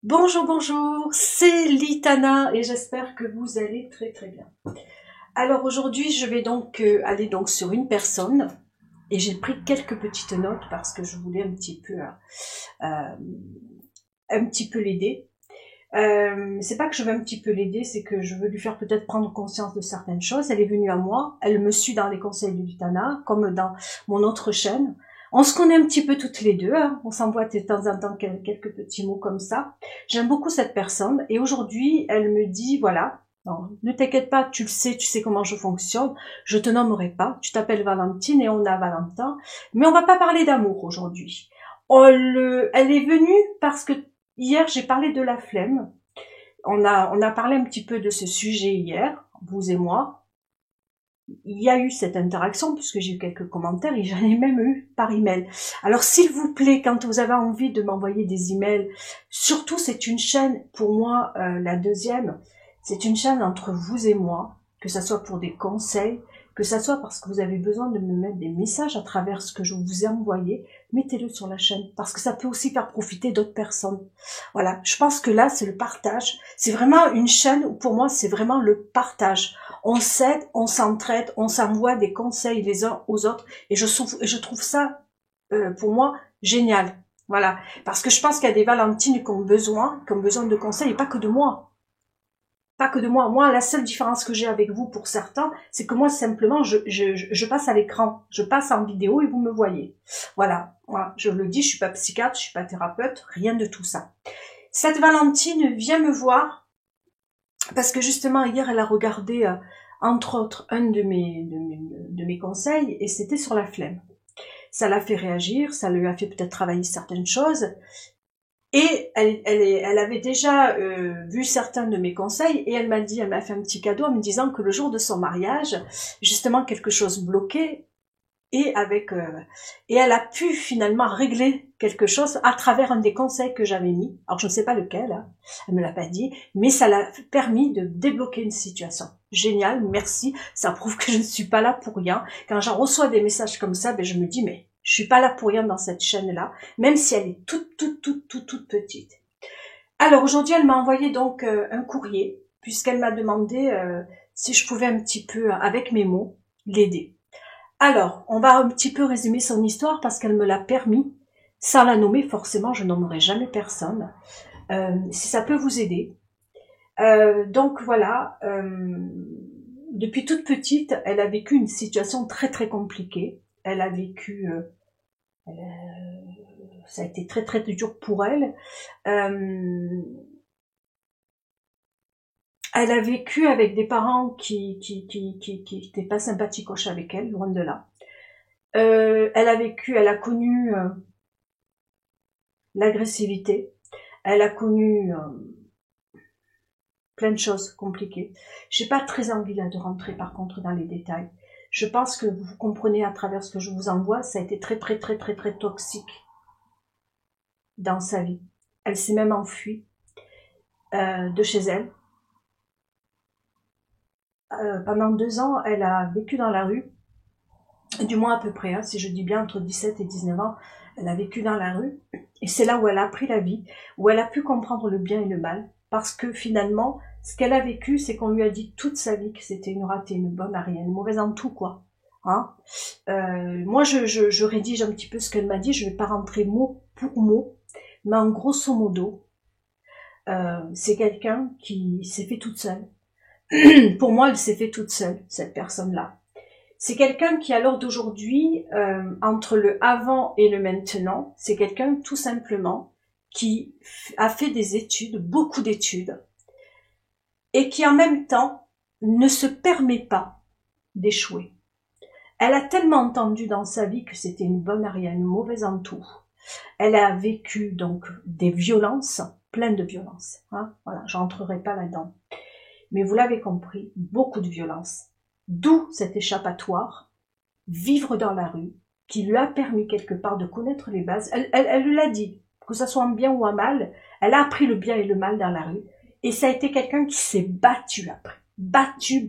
Bonjour, bonjour, c'est Litana et j'espère que vous allez très très bien. Alors aujourd'hui, je vais donc aller donc sur une personne et j'ai pris quelques petites notes parce que je voulais un petit peu l'aider. C'est pas que je veux un petit peu l'aider, c'est que je veux lui faire peut-être prendre conscience de certaines choses. Elle est venue à moi, elle me suit dans les conseils de Litana, comme dans mon autre chaîne. On se connaît un petit peu toutes les deux, hein. On s'envoie de temps en temps quelques petits mots comme ça. J'aime beaucoup cette personne et aujourd'hui, elle me dit, voilà, non, ne t'inquiète pas, tu le sais, tu sais comment je fonctionne, je te nommerai pas, tu t'appelles Valentine et on a Valentin, mais on va pas parler d'amour aujourd'hui. Elle est venue parce que hier, j'ai parlé de la flemme. On a parlé un petit peu de ce sujet hier, vous et moi. Il y a eu cette interaction puisque j'ai eu quelques commentaires et j'en ai même eu par email. Alors s'il vous plaît, quand vous avez envie de m'envoyer des emails, surtout c'est une chaîne, pour moi, la deuxième, c'est une chaîne entre vous et moi, que ça soit pour des conseils, que ça soit parce que vous avez besoin de me mettre des messages à travers ce que je vous ai envoyé, mettez-le sur la chaîne, parce que ça peut aussi faire profiter d'autres personnes. Voilà, je pense que là, c'est le partage. C'est vraiment une chaîne où pour moi, c'est vraiment le partage. On s'aide, on s'entraide, on s'envoie des conseils les uns aux autres, et je trouve ça, pour moi, génial. Voilà, parce que je pense qu'il y a des Valentines qui ont besoin de conseils, et pas que de moi. Pas que de moi. Moi, la seule différence que j'ai avec vous pour certains, c'est que moi, simplement, je passe à l'écran. Je passe en vidéo et vous me voyez. Voilà. Voilà. Je le dis, je suis pas psychiatre, je suis pas thérapeute, rien de tout ça. Cette Valentine vient me voir parce que justement, hier, elle a regardé, entre autres, un de mes conseils et c'était sur la flemme. Ça l'a fait réagir, ça lui a fait peut-être travailler certaines choses. Et elle avait déjà vu certains de mes conseils et elle m'a dit, elle m'a fait un petit cadeau en me disant que le jour de son mariage, justement quelque chose bloquait et et elle a pu finalement régler quelque chose à travers un des conseils que j'avais mis. Alors je ne sais pas lequel, hein, elle me l'a pas dit, mais ça l'a permis de débloquer une situation. Génial, merci. Ça prouve que je ne suis pas là pour rien. Quand j'en reçois des messages comme ça, ben je me dis mais je suis pas là pour rien dans cette chaîne-là, même si elle est toute petite. Alors aujourd'hui, elle m'a envoyé donc un courrier, puisqu'elle m'a demandé si je pouvais un petit peu, avec mes mots, l'aider. Alors, on va un petit peu résumer son histoire parce qu'elle me l'a permis. Sans la nommer, forcément, je nommerai jamais personne. Si ça peut vous aider. Donc voilà, depuis toute petite, elle a vécu une situation très très compliquée. Elle a vécu ça a été très très dur pour elle. Euh, Elle a vécu avec des parents qui étaient pas sympathiques avec elle, loin de là. Elle a connu l'agressivité. Elle a connu plein de choses compliquées. J'ai pas très envie là de rentrer par contre dans les détails. Je pense que vous comprenez à travers ce que je vous envoie, ça a été très très très très très toxique dans sa vie. Elle s'est même enfuie de chez elle. Pendant 2 ans, elle a vécu dans la rue, du moins à peu près, hein, si je dis bien entre 17 et 19 ans, elle a vécu dans la rue, et c'est là où elle a appris la vie, où elle a pu comprendre le bien et le mal, parce que finalement, ce qu'elle a vécu, c'est qu'on lui a dit toute sa vie que c'était une ratée, une bonne à rien, une mauvaise en tout, quoi. Hein, moi, je rédige un petit peu ce qu'elle m'a dit, je vais pas rentrer mot pour mot, mais en grosso modo, c'est quelqu'un qui s'est fait toute seule. Pour moi, elle s'est fait toute seule, cette personne-là. C'est quelqu'un qui, à l'heure d'aujourd'hui, entre le avant et le maintenant, c'est quelqu'un tout simplement qui a fait des études, beaucoup d'études, et qui en même temps ne se permet pas d'échouer. Elle a tellement entendu dans sa vie que c'était une bonne à rien, une mauvaise en tout. Elle a vécu donc des violences, plein de violences. Hein, voilà, j'entrerai pas là-dedans. Mais vous l'avez compris, beaucoup de violence. D'où cet échappatoire, vivre dans la rue, qui lui a permis quelque part de connaître les bases. Elle l'a dit, que ce soit en bien ou en mal, elle a appris le bien et le mal dans la rue. Et ça a été quelqu'un qui s'est battu après. Battu.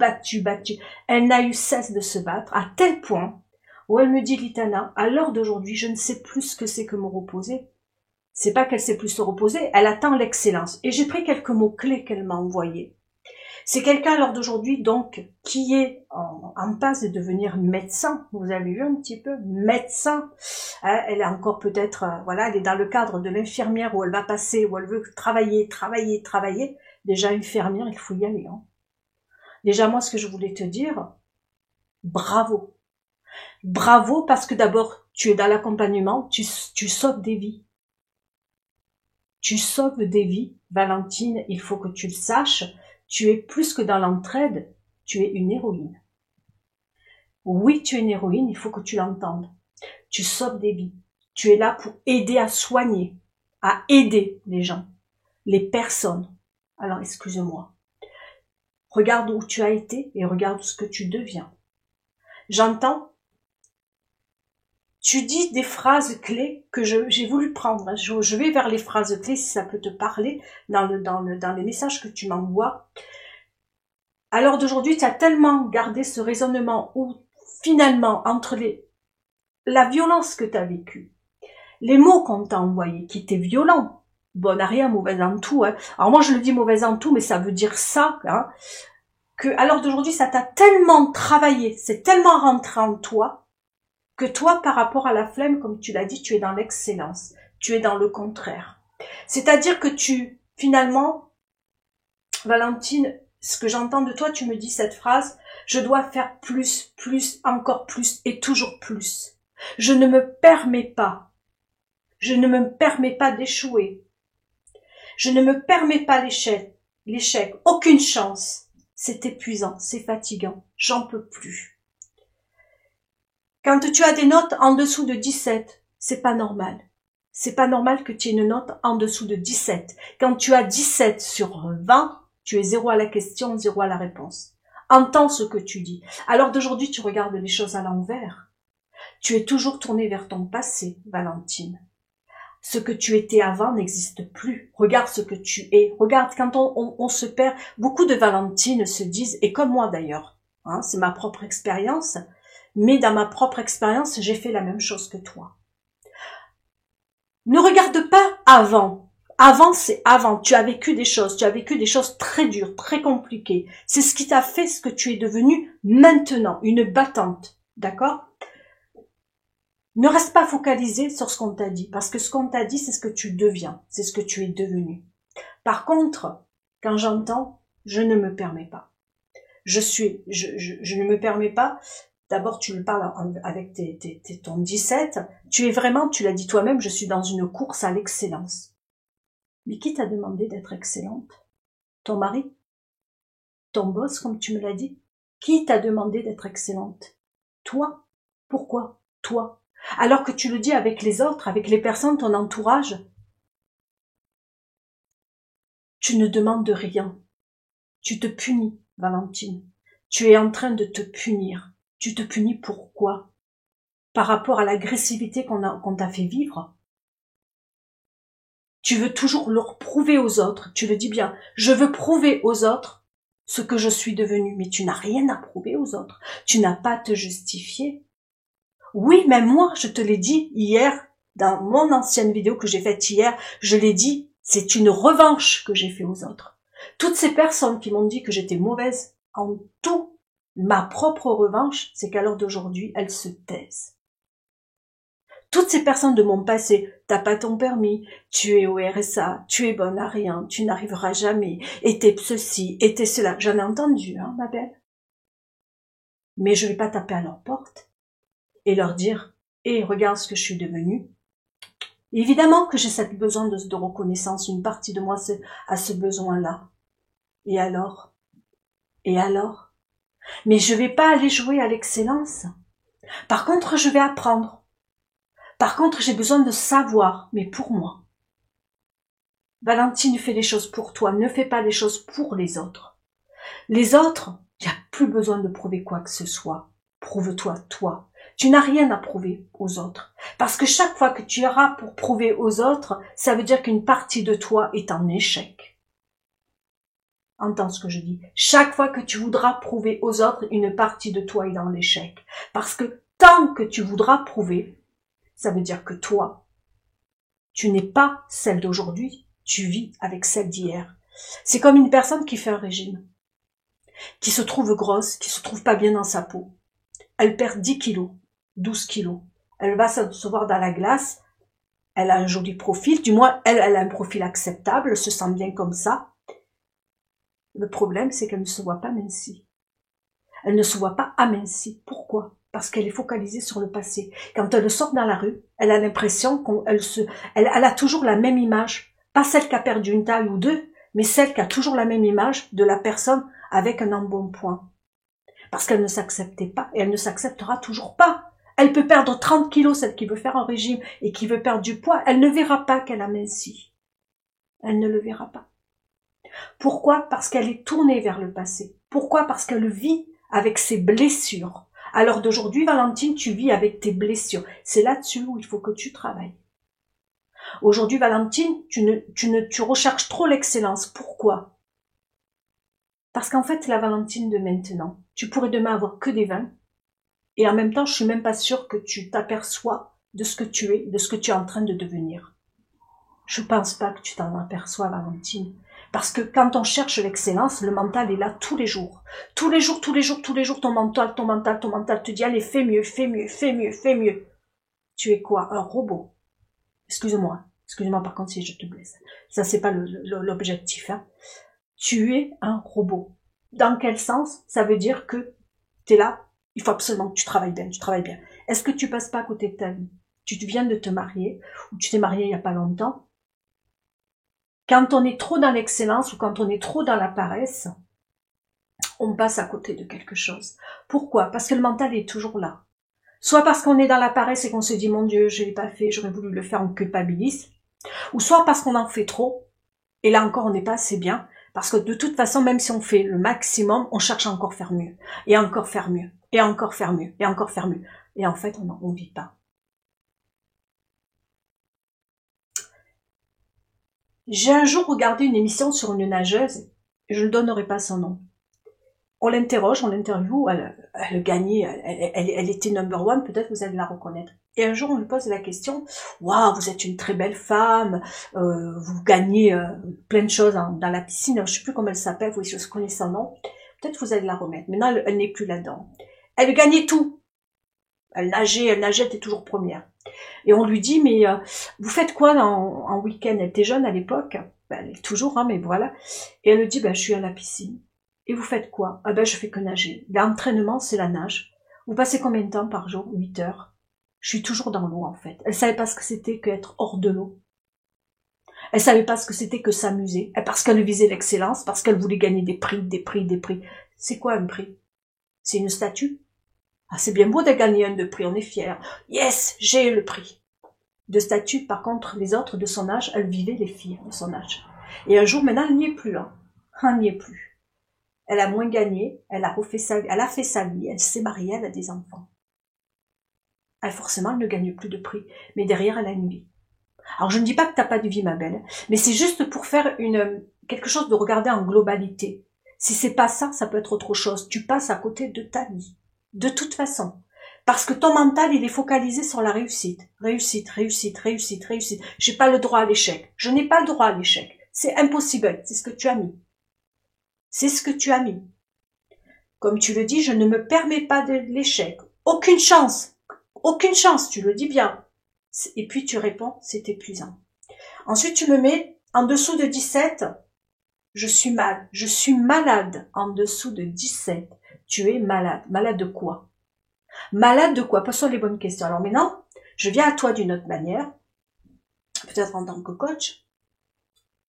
Elle n'a eu cesse de se battre, à tel point où elle me dit, Litana, à l'heure d'aujourd'hui, je ne sais plus ce que c'est que me reposer. C'est pas qu'elle sait plus se reposer, elle attend l'excellence. Et j'ai pris quelques mots-clés qu'elle m'a envoyés. C'est quelqu'un à l'heure d'aujourd'hui, donc, qui est en passe de devenir médecin. Vous avez vu un petit peu, médecin. Hein, elle est encore peut-être, voilà, elle est dans le cadre de l'infirmière où elle va passer, où elle veut travailler. Déjà, infirmière, il faut y aller. Hein. Déjà, moi, ce que je voulais te dire, bravo. Bravo parce que d'abord, tu es dans l'accompagnement, tu sauves des vies. Tu sauves des vies. Valentine, il faut que tu le saches. Tu es plus que dans l'entraide, tu es une héroïne. Oui, tu es une héroïne, il faut que tu l'entendes. Tu sauves des vies. Tu es là pour aider à soigner, à aider les gens, les personnes. Alors, excuse-moi. Regarde où tu as été et regarde ce que tu deviens. J'entends, tu dis des phrases clés que j'ai voulu prendre. Je vais vers les phrases clés si ça peut te parler dans les messages que tu m'envoies. À l'heure d'aujourd'hui, tu as tellement gardé ce raisonnement où finalement, entre la violence que tu as vécue, les mots qu'on t'a envoyés, qui étaient violents, bon, à rien, mauvais en tout, hein. Alors moi je le dis mauvais en tout, mais ça veut dire ça, hein, que à l'heure d'aujourd'hui, ça t'a tellement travaillé, c'est tellement rentré en toi, que toi, par rapport à la flemme, comme tu l'as dit, tu es dans l'excellence, tu es dans le contraire. C'est-à-dire que finalement, Valentine, ce que j'entends de toi, tu me dis cette phrase, je dois faire plus, encore plus et toujours plus. Je ne me permets pas d'échouer. Je ne me permets pas l'échec, aucune chance. C'est épuisant, c'est fatigant, j'en peux plus. Quand tu as des notes en dessous de 17, c'est pas normal. C'est pas normal que tu aies une note en dessous de 17. Quand tu as 17 sur 20, tu es 0 à la question, 0 à la réponse. Entends ce que tu dis. Alors d'aujourd'hui, tu regardes les choses à l'envers. Tu es toujours tourné vers ton passé, Valentine. Ce que tu étais avant n'existe plus. Regarde ce que tu es. Regarde, quand on se perd, beaucoup de Valentines se disent, et comme moi d'ailleurs, hein, c'est ma propre expérience, mais dans ma propre expérience, j'ai fait la même chose que toi. Ne regarde pas avant. Avant, c'est avant. Tu as vécu des choses très dures, très compliquées. C'est ce qui t'a fait ce que tu es devenu maintenant, une battante. D'accord ? Ne reste pas focalisé sur ce qu'on t'a dit, parce que ce qu'on t'a dit, c'est ce que tu deviens, c'est ce que tu es devenu. Par contre, quand j'entends, je ne me permets pas. Je ne me permets pas. D'abord, tu le parles avec ton 17. Tu es vraiment, tu l'as dit toi-même, je suis dans une course à l'excellence. Mais qui t'a demandé d'être excellente? Ton mari? Ton boss, comme tu me l'as dit? Qui t'a demandé d'être excellente? Toi? Pourquoi? Toi? Alors que tu le dis avec les autres, avec les personnes, ton entourage. Tu ne demandes rien. Tu te punis, Valentine. Tu es en train de te punir. Tu te punis pourquoi? Par rapport à l'agressivité qu'on t'a fait vivre. Tu veux toujours leur prouver aux autres. Tu le dis bien. Je veux prouver aux autres ce que je suis devenue. Mais tu n'as rien à prouver aux autres. Tu n'as pas à te justifier. Oui, même moi, je te l'ai dit hier, dans mon ancienne vidéo que j'ai faite hier, je l'ai dit, c'est une revanche que j'ai fait aux autres. Toutes ces personnes qui m'ont dit que j'étais mauvaise en tout, ma propre revanche, c'est qu'à l'heure d'aujourd'hui, elles se taisent. Toutes ces personnes de mon passé, t'as pas ton permis, tu es au RSA, tu es bonne à rien, tu n'arriveras jamais, et t'es ceci, et t'es cela. J'en ai entendu, hein, ma belle. Mais je vais pas taper à leur porte et leur dire, regarde ce que je suis devenue. Évidemment que j'ai cette besoin de reconnaissance, une partie de moi a ce besoin-là. Et alors? Mais je vais pas aller jouer à l'excellence. Par contre, je vais apprendre. Par contre, j'ai besoin de savoir, mais pour moi. Valentine fait les choses pour toi, ne fais pas les choses pour les autres. Les autres, il n'y a plus besoin de prouver quoi que ce soit. Prouve-toi, toi. Tu n'as rien à prouver aux autres. Parce que chaque fois que tu iras pour prouver aux autres, ça veut dire qu'une partie de toi est en échec. Entends ce que je dis. Chaque fois que tu voudras prouver aux autres, une partie de toi est dans l'échec. Parce que tant que tu voudras prouver, ça veut dire que toi, Tu n'es pas celle d'aujourd'hui, tu vis avec celle d'hier. C'est comme une personne qui fait un régime, qui se trouve grosse, qui se trouve pas bien dans sa peau. Elle perd 10 kilos, 12 kilos. Elle va se voir dans la glace, elle a un joli profil, du moins elle a un profil acceptable, elle se sent bien comme ça. Le problème, c'est qu'elle ne se voit pas mincie. Elle ne se voit pas amincie. Pourquoi? Parce qu'elle est focalisée sur le passé. Quand elle sort dans la rue, elle a l'impression elle a toujours la même image. Pas celle qui a perdu une taille ou deux, mais celle qui a toujours la même image de la personne avec un embonpoint. Parce qu'elle ne s'acceptait pas et elle ne s'acceptera toujours pas. Elle peut perdre 30 kilos, celle qui veut faire un régime et qui veut perdre du poids. Elle ne verra pas qu'elle a minci. Elle ne le verra pas. Pourquoi? Parce qu'elle est tournée vers le passé. Pourquoi? Parce qu'elle vit avec ses blessures. Alors d'aujourd'hui, Valentine, tu vis avec tes blessures. C'est là-dessus où il faut que tu travailles. Aujourd'hui, Valentine, tu recherches trop l'excellence. Pourquoi? Parce qu'en fait, la Valentine de maintenant, tu pourrais demain avoir que des 20. Et en même temps, je suis même pas sûre que tu t'aperçois de ce que tu es, de ce que tu es en train de devenir. Je pense pas que tu t'en aperçois, Valentine. Parce que quand on cherche l'excellence, le mental est là tous les jours. Tous les jours, ton mental te dit, allez, fais mieux, fais mieux, fais mieux, fais mieux. Tu es quoi? Un robot. Excuse-moi par contre si je te blesse. Ça, c'est pas l'objectif, hein. Tu es un robot. Dans quel sens? Ça veut dire que tu es là, il faut absolument que tu travailles bien, Est-ce que tu passes pas à côté de ta vie? Tu viens de te marier, ou tu t'es marié il y a pas longtemps. Quand on est trop dans l'excellence ou quand on est trop dans la paresse, on passe à côté de quelque chose. Pourquoi? Parce que le mental est toujours là. Soit parce qu'on est dans la paresse et qu'on se dit, mon Dieu, je l'ai pas fait, j'aurais voulu le faire, on culpabilise. Ou soit parce qu'on en fait trop, et là encore on n'est pas assez bien, parce que de toute façon, même si on fait le maximum, on cherche à encore faire mieux, et à encore faire mieux, et à encore faire mieux, et à encore faire mieux. Et en fait, on vit pas. J'ai un jour regardé une émission sur une nageuse, et je ne donnerai pas son nom. On l'interroge, on l'interview, elle gagnait, elle était number one, peut-être vous allez la reconnaître. Et un jour, on lui pose la question, waouh, vous êtes une très belle femme, vous gagnez plein de choses dans la piscine, je sais plus comment elle s'appelle, oui, je connais son nom, peut-être vous allez la remettre. Maintenant, elle n'est plus là-dedans. Elle gagnait tout. Elle nageait, elle était toujours première. Et on lui dit, mais vous faites quoi en week-end? Elle était jeune à l'époque, elle est toujours, hein, mais voilà. Et elle lui dit, je suis à la piscine. Et vous faites quoi? Je fais que nager. L'entraînement, c'est la nage. Vous passez combien de temps par jour? 8 heures. Je suis toujours dans l'eau, en fait. Elle savait pas ce que c'était qu'être hors de l'eau. Elle savait pas ce que c'était que s'amuser. Parce qu'elle visait l'excellence, parce qu'elle voulait gagner des prix. C'est quoi un prix? C'est une statue? Ah, c'est bien beau de gagner un de prix, on est fiers. Yes, j'ai eu le prix. De statue, par contre, les autres de son âge, elle vivait les filles de son âge. Et un jour, maintenant, elle n'y est plus, hein. Elle n'y est plus. Elle a moins gagné, elle a fait sa vie, elle s'est mariée, elle a des enfants. Forcément, elle ne gagne plus de prix, mais derrière, elle a une vie. Alors, je ne dis pas que t'as pas de vie, ma belle, mais c'est juste pour faire quelque chose de regarder en globalité. Si c'est pas ça, ça peut être autre chose. Tu passes à côté de ta vie. De toute façon. Parce que ton mental, il est focalisé sur la réussite. Réussite. J'ai pas le droit à l'échec. Je n'ai pas le droit à l'échec. C'est impossible. C'est ce que tu as mis. C'est ce que tu as mis. Comme tu le dis, je ne me permets pas de l'échec. Aucune chance. Aucune chance, tu le dis bien. Et puis tu réponds, c'est épuisant. Ensuite, tu me mets en dessous de 17. Je suis mal. Je suis malade en dessous de 17. Tu es malade. Malade de quoi? Malade de quoi? Pose-toi les bonnes questions. Alors maintenant, je viens à toi d'une autre manière. Peut-être en tant que coach.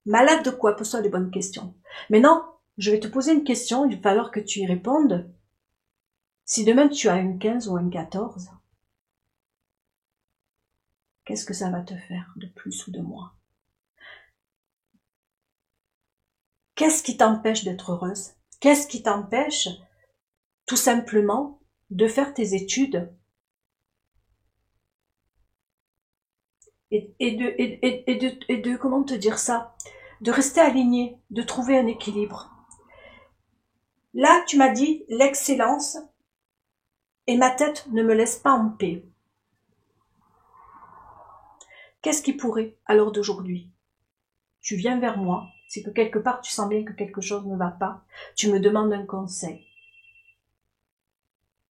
Malade de quoi? Pose-toi les bonnes questions. Maintenant, je vais te poser une question, il va falloir que tu y répondes. Si demain tu as une 15 ou une 14, qu'est-ce que ça va te faire de plus ou de moins? Qu'est-ce qui t'empêche d'être heureuse? Qu'est-ce qui t'empêche, tout simplement, de faire tes études et de comment te dire ça? De rester aligné, de trouver un équilibre. Là, tu m'as dit l'excellence et ma tête ne me laisse pas en paix. Qu'est-ce qui pourrait, à l'heure d'aujourd'hui? Tu viens vers moi, c'est que quelque part tu sens bien que quelque chose ne va pas, tu me demandes un conseil.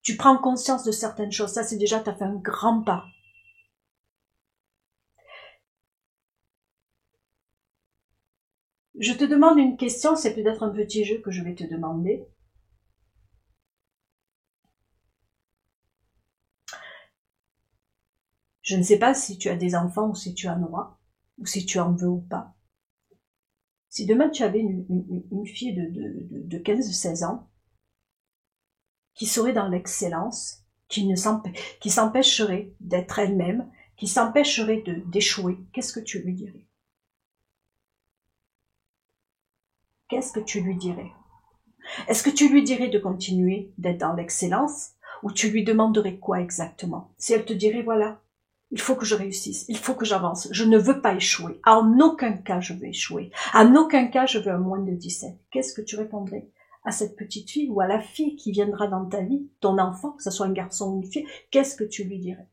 Tu prends conscience de certaines choses, ça c'est déjà, tu as fait un grand pas. Je te demande une question, c'est peut-être un petit jeu que je vais te demander. Je ne sais pas si tu as des enfants ou si tu en auras, ou si tu en veux ou pas. Si demain tu avais une fille de 15-16 ans, qui serait dans l'excellence, qui s'empêcherait d'être elle-même, qui s'empêcherait d'échouer, qu'est-ce que tu lui dirais? Qu'est-ce que tu lui dirais? Est-ce que tu lui dirais de continuer d'être dans l'excellence, ou tu lui demanderais quoi exactement? Si elle te dirait, voilà, il faut que je réussisse, il faut que j'avance, je ne veux pas échouer, en aucun cas je veux échouer, en aucun cas je veux un moins de 17. Qu'est-ce que tu répondrais à cette petite fille ou à la fille qui viendra dans ta vie, ton enfant, que ce soit un garçon ou une fille, qu'est-ce que tu lui dirais?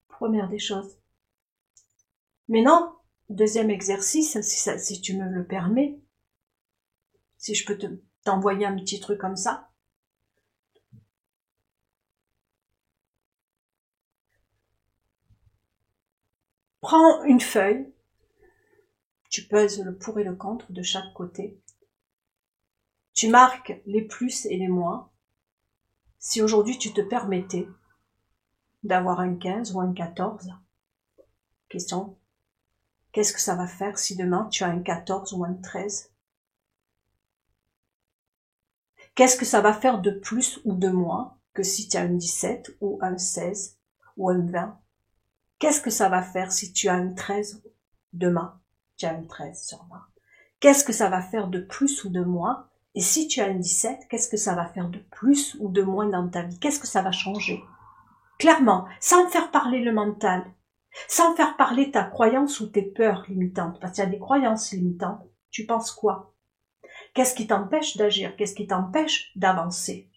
Première des choses. Maintenant, deuxième exercice, si tu me le permets, si je peux t'envoyer un petit truc comme ça. Prends une feuille, tu pèses le pour et le contre de chaque côté. Tu marques les plus et les moins. Si aujourd'hui tu te permettais d'avoir un 15 ou un 14, question, qu'est-ce que ça va faire si demain tu as un 14 ou un 13? Qu'est-ce que ça va faire de plus ou de moins que si tu as un 17 ou un 16 ou un 20? Qu'est-ce que ça va faire si tu as un 13 demain? Tu as un 13 sur 20. Qu'est-ce que ça va faire de plus ou de moins? Et si tu as un 17, qu'est-ce que ça va faire de plus ou de moins dans ta vie? Qu'est-ce que ça va changer? Clairement, sans faire parler le mental, sans faire parler ta croyance ou tes peurs limitantes, parce qu'il y a des croyances limitantes. Tu penses quoi? Qu'est-ce qui t'empêche d'agir? Qu'est-ce qui t'empêche d'avancer?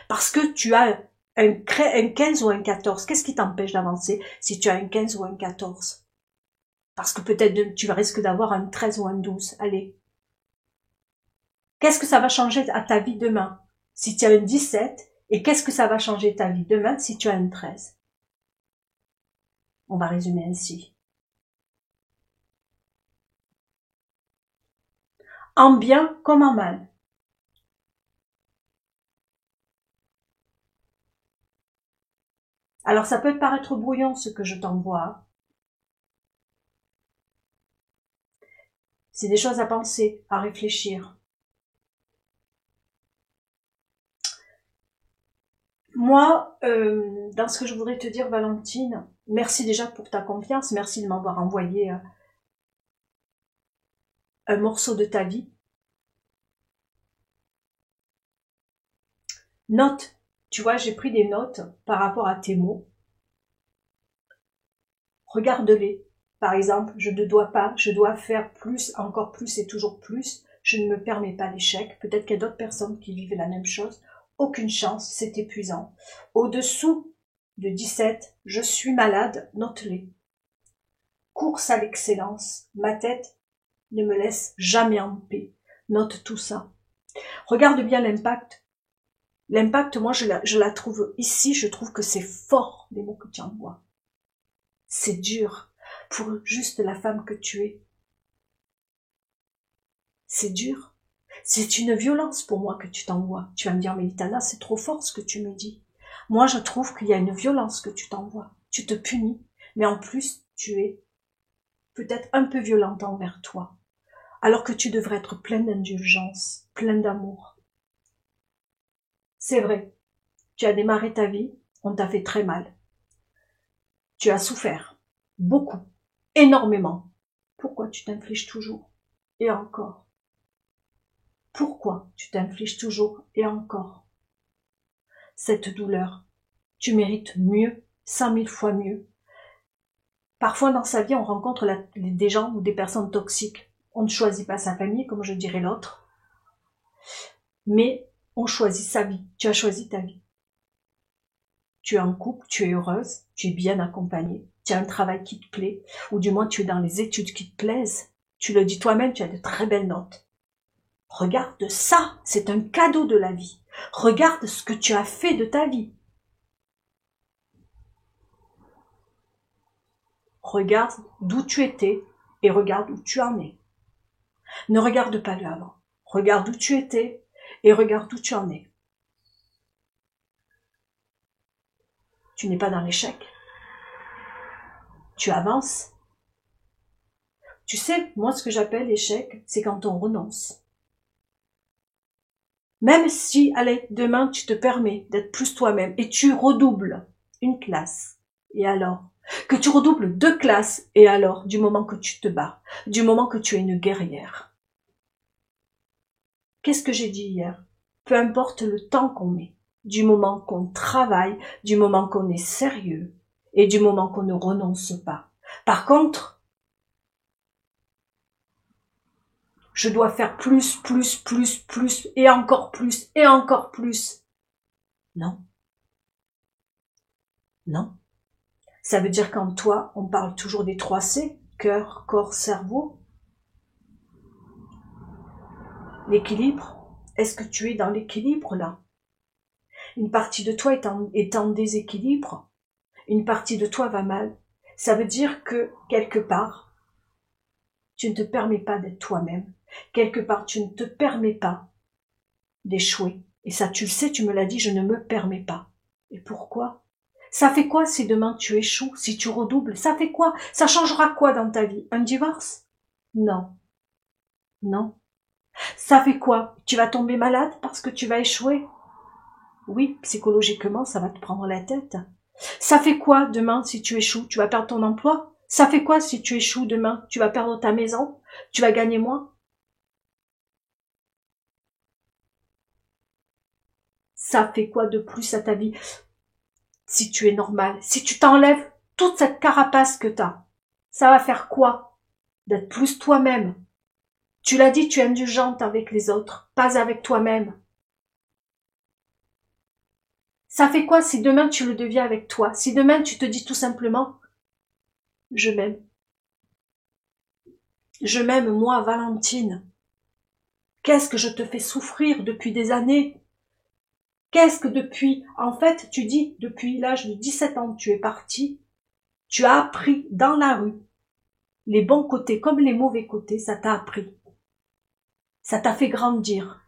Parce que tu as un 15 ou un 14, qu'est-ce qui t'empêche d'avancer si tu as un 15 ou un 14? Parce que peut-être tu risques d'avoir un 13 ou un 12. Allez. Qu'est-ce que ça va changer à ta vie demain si tu as un 17? Et qu'est-ce que ça va changer ta vie demain si tu as un 13? On va résumer ainsi. En bien comme en mal. Alors ça peut te paraître brouillon ce que je t'envoie. C'est des choses à penser, à réfléchir. Moi, dans ce que je voudrais te dire, Valentine, merci déjà pour ta confiance, merci de m'avoir envoyé un morceau de ta vie. Note, tu vois, j'ai pris des notes par rapport à tes mots. Regarde-les. Par exemple, je ne dois pas, je dois faire plus, encore plus et toujours plus. Je ne me permets pas l'échec. Peut-être qu'il y a d'autres personnes qui vivent la même chose. Aucune chance, c'est épuisant. Au-dessous de 17, je suis malade, note-les. Course à l'excellence, ma tête ne me laisse jamais en paix. Note tout ça. Regarde bien l'impact. L'impact, moi, je la trouve ici, je trouve que c'est fort, les mots que tu envoies. C'est dur pour juste la femme que tu es. C'est dur. C'est une violence pour moi que tu t'envoies. Tu vas me dire, mais Litana, c'est trop fort ce que tu me dis. Moi, je trouve qu'il y a une violence que tu t'envoies. Tu te punis, mais en plus, tu es peut-être un peu violente envers toi, alors que tu devrais être pleine d'indulgence, pleine d'amour. C'est vrai, tu as démarré ta vie, on t'a fait très mal. Tu as souffert, beaucoup, énormément. Pourquoi tu t'infliges toujours? Et encore. Pourquoi tu t'infliges toujours et encore cette douleur? Tu mérites mieux, 100 000 fois mieux. Parfois dans sa vie, on rencontre des gens ou des personnes toxiques. On ne choisit pas sa famille, comme je dirais l'autre, mais on choisit sa vie. Tu as choisi ta vie. tu es en couple, tu es heureuse, tu es bien accompagnée, tu as un travail qui te plaît, ou du moins tu es dans les études qui te plaisent, tu le dis toi-même, tu as de très belles notes. Regarde ça, c'est un cadeau de la vie. Regarde ce que tu as fait de ta vie. Regarde d'où tu étais et regarde où tu en es. Ne regarde pas le avant. Regarde où tu étais et regarde où tu en es. Tu n'es pas dans l'échec. Tu avances. Tu sais, moi ce que j'appelle l'échec, c'est quand on renonce. Même si, allez, demain tu te permets d'être plus toi-même et tu redoubles une classe, et alors? Que tu redoubles 2 classes, et alors? Du moment que tu te bats, du moment que tu es une guerrière. Qu'est-ce que j'ai dit hier? Peu importe le temps qu'on met, du moment qu'on travaille, du moment qu'on est sérieux, et du moment qu'on ne renonce pas. Par contre, je dois faire plus, et encore plus, et encore plus. Non. Non. Ça veut dire qu'en toi, on parle toujours des 3 C, cœur, corps, cerveau. L'équilibre. Est-ce que tu es dans l'équilibre là? Une partie de toi est en déséquilibre. Une partie de toi va mal. Ça veut dire que, quelque part, tu ne te permets pas d'être toi-même. Quelque part, tu ne te permets pas d'échouer. Et ça, tu le sais, tu me l'as dit, je ne me permets pas. Et pourquoi? Ça fait quoi si demain tu échoues, si tu redoubles? Ça fait quoi? Ça changera quoi dans ta vie? Un divorce? Non. Non. Ça fait quoi? Tu vas tomber malade parce que tu vas échouer? Oui, psychologiquement, ça va te prendre la tête. Ça fait quoi demain si tu échoues? Tu vas perdre ton emploi? Ça fait quoi si tu échoues demain? Tu vas perdre ta maison? Tu vas gagner moins? Ça fait quoi de plus à ta vie si tu es normal? Si tu t'enlèves toute cette carapace que t'as, ça va faire quoi? D'être plus toi-même. Tu l'as dit, tu es indulgente avec les autres, pas avec toi-même. Ça fait quoi si demain tu le deviens avec toi? Si demain tu te dis tout simplement, je m'aime. Je m'aime moi, Valentine. Qu'est-ce que je te fais souffrir depuis des années? Qu'est-ce que depuis, en fait, tu dis, depuis l'âge de 17 ans, tu es parti, tu as appris dans la rue, les bons côtés comme les mauvais côtés, ça t'a appris. Ça t'a fait grandir.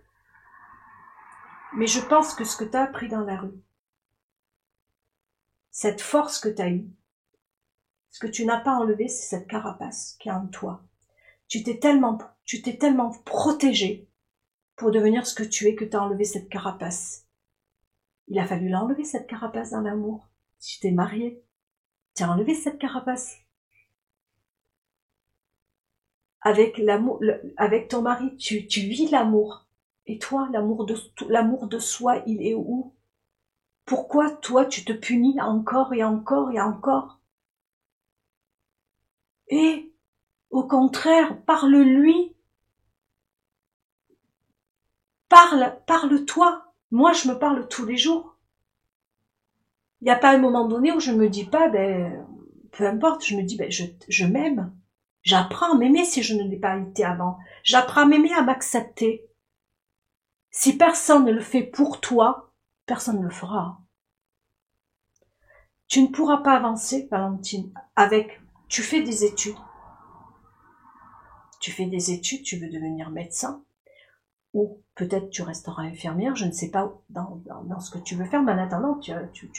Mais je pense que ce que t'as appris dans la rue, cette force que t'as eue, ce que tu n'as pas enlevé, c'est cette carapace qui est en toi. Tu t'es tellement protégé pour devenir ce que tu es que t'as enlevé cette carapace. Il a fallu l'enlever, cette carapace dans l'amour. Si tu t'es marié, tu as enlevé cette carapace. Avec l'amour, avec ton mari, tu vis l'amour. Et toi, l'amour de soi, il est où? Pourquoi toi, tu te punis encore et encore et encore? Et, au contraire, parle-lui. Parle-toi. Moi, je me parle tous les jours. Il n'y a pas un moment donné où je me dis pas, peu importe, je me dis, je m'aime. J'apprends à m'aimer si je ne l'ai pas été avant. J'apprends à m'aimer, à m'accepter. Si personne ne le fait pour toi, personne ne le fera. Tu ne pourras pas avancer, Valentine, tu fais des études. Tu fais des études, tu veux devenir médecin. Ou peut-être tu resteras infirmière, je ne sais pas dans ce que tu veux faire, mais en attendant, tu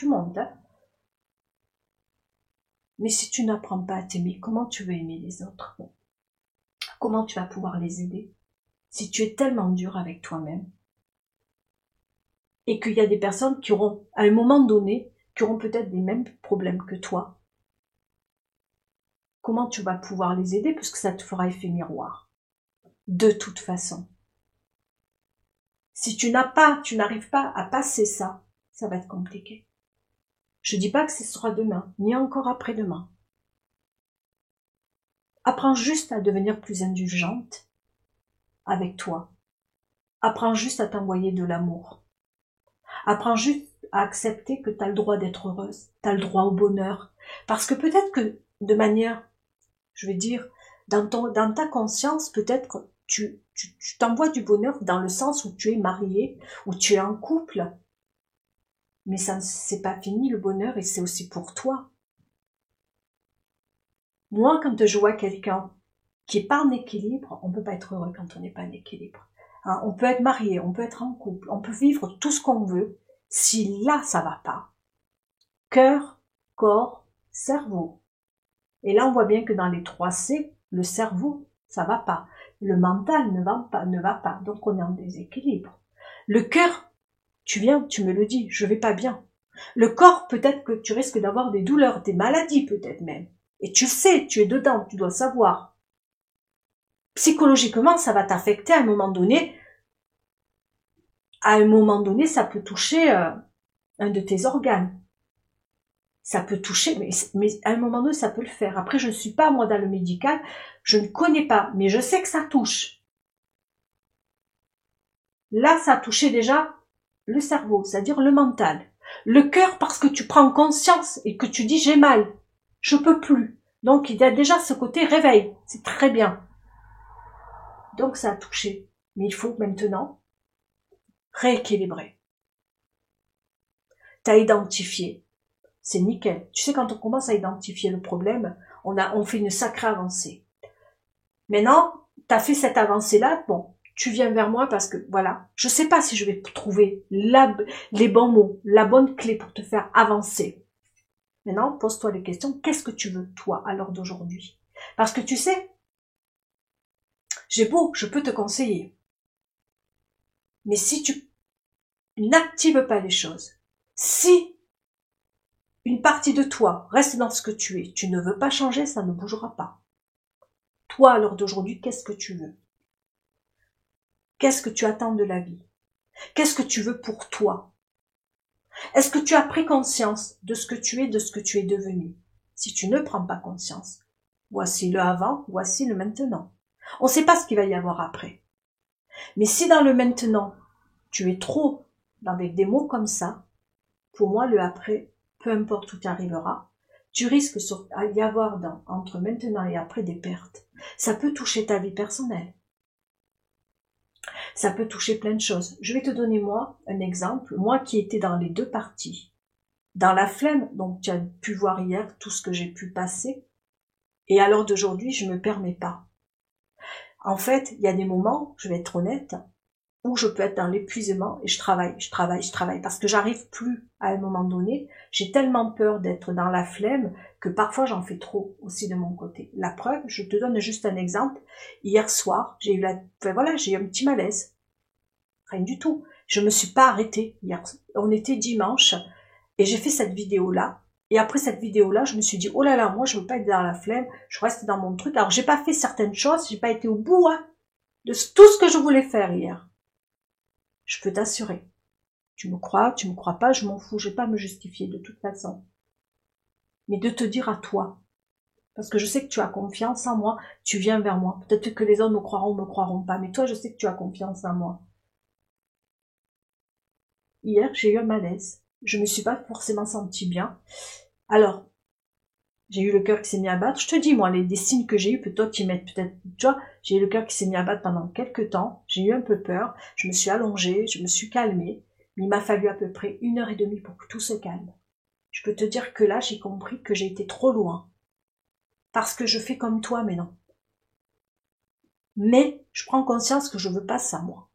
montes. Hein. Mais si tu n'apprends pas à t'aimer, comment tu veux aimer les autres? Comment tu vas pouvoir les aider? Si tu es tellement dur avec toi-même, et qu'il y a des personnes qui auront, à un moment donné, qui auront peut-être les mêmes problèmes que toi, comment tu vas pouvoir les aider puisque ça te fera effet miroir? De toute façon. Si tu n'arrives pas à passer ça, ça va être compliqué. Je dis pas que ce sera demain, ni encore après-demain. Apprends juste à devenir plus indulgente avec toi. Apprends juste à t'envoyer de l'amour. Apprends juste à accepter que tu as le droit d'être heureuse, tu as le droit au bonheur. Parce que peut-être que de manière, je vais dire, dans ta conscience, peut-être que tu t'envoies du bonheur dans le sens où tu es marié, où tu es en couple. Mais ça, c'est pas fini le bonheur et c'est aussi pour toi. Moi, quand je vois quelqu'un qui est pas en équilibre, on peut pas être heureux quand on n'est pas en équilibre. Hein, on peut être marié, on peut être en couple, on peut vivre tout ce qu'on veut. Si là, ça va pas, cœur, corps, cerveau. Et là, on voit bien que dans les 3 C, le cerveau, ça va pas. Le mental ne va pas. Donc, on est en déséquilibre. Le cœur, tu viens, tu me le dis, je vais pas bien. Le corps, peut-être que tu risques d'avoir des douleurs, des maladies peut-être même. Et tu le sais, tu es dedans, tu dois savoir. Psychologiquement, ça va t'affecter à un moment donné. À un moment donné, ça peut toucher un de tes organes. Ça peut toucher, mais à un moment donné, ça peut le faire. Après, je ne suis pas, moi, dans le médical, je ne connais pas, mais je sais que ça touche. Là, ça a touché déjà le cerveau, c'est-à-dire le mental. Le cœur, parce que tu prends conscience et que tu dis j'ai mal, je peux plus. Donc, il y a déjà ce côté réveil, c'est très bien. Donc, ça a touché. Mais il faut maintenant rééquilibrer. T'as identifié. C'est nickel. Tu sais, quand on commence à identifier le problème, on fait une sacrée avancée. Maintenant, t'as fait cette avancée-là, bon, tu viens vers moi parce que, voilà, je sais pas si je vais trouver les bons mots, la bonne clé pour te faire avancer. Maintenant, pose-toi les questions. Qu'est-ce que tu veux, toi, à l'heure d'aujourd'hui? Parce que tu sais, je peux te conseiller. Mais si tu n'actives pas les choses, si une partie de toi reste dans ce que tu es, tu ne veux pas changer, ça ne bougera pas. Toi, à l'heure d'aujourd'hui, qu'est-ce que tu veux? Qu'est-ce que tu attends de la vie? Qu'est-ce que tu veux pour toi? Est-ce que tu as pris conscience de ce que tu es, de ce que tu es devenu? Si tu ne prends pas conscience, voici le avant, voici le maintenant. On ne sait pas ce qu'il va y avoir après. Mais si dans le maintenant, tu es trop avec des mots comme ça, pour moi, le après, peu importe où tu arriveras, tu risques à y avoir entre maintenant et après des pertes. Ça peut toucher ta vie personnelle. Ça peut toucher plein de choses. Je vais te donner, moi, un exemple. Moi qui étais dans les 2 parties. Dans la flemme, donc tu as pu voir hier tout ce que j'ai pu passer. Et à l'heure d'aujourd'hui, je me permets pas. En fait, il y a des moments, je vais être honnête, où je peux être dans l'épuisement et je travaille. Parce que j'arrive plus à un moment donné. J'ai tellement peur d'être dans la flemme que parfois j'en fais trop aussi de mon côté. La preuve, je te donne juste un exemple. Hier soir, j'ai eu un petit malaise. Rien du tout. Je me suis pas arrêtée hier. On était dimanche et j'ai fait cette vidéo-là. Et après cette vidéo-là, je me suis dit, oh là là, moi je veux pas être dans la flemme, je reste dans mon truc. Alors j'ai pas fait certaines choses, j'ai pas été au bout de tout ce que je voulais faire hier. Je peux t'assurer. Tu me crois pas, je m'en fous, je vais pas me justifier de toute façon. Mais de te dire à toi, parce que je sais que tu as confiance en moi, tu viens vers moi. Peut-être que les autres me croiront pas, mais toi, je sais que tu as confiance en moi. Hier, j'ai eu un malaise. Je me suis pas forcément sentie bien. Alors, j'ai eu le cœur qui s'est mis à battre. Je te dis, moi, des signes que j'ai eu, peut-être qui mettent peut-être, tu vois, j'ai eu le cœur qui s'est mis à battre pendant quelques temps. J'ai eu un peu peur. Je me suis allongée, je me suis calmée. Mais il m'a fallu à peu près 1h30 pour que tout se calme. Je peux te dire que là, j'ai compris que j'ai été trop loin. Parce que je fais comme toi, mais non. Mais je prends conscience que je veux pas ça, moi.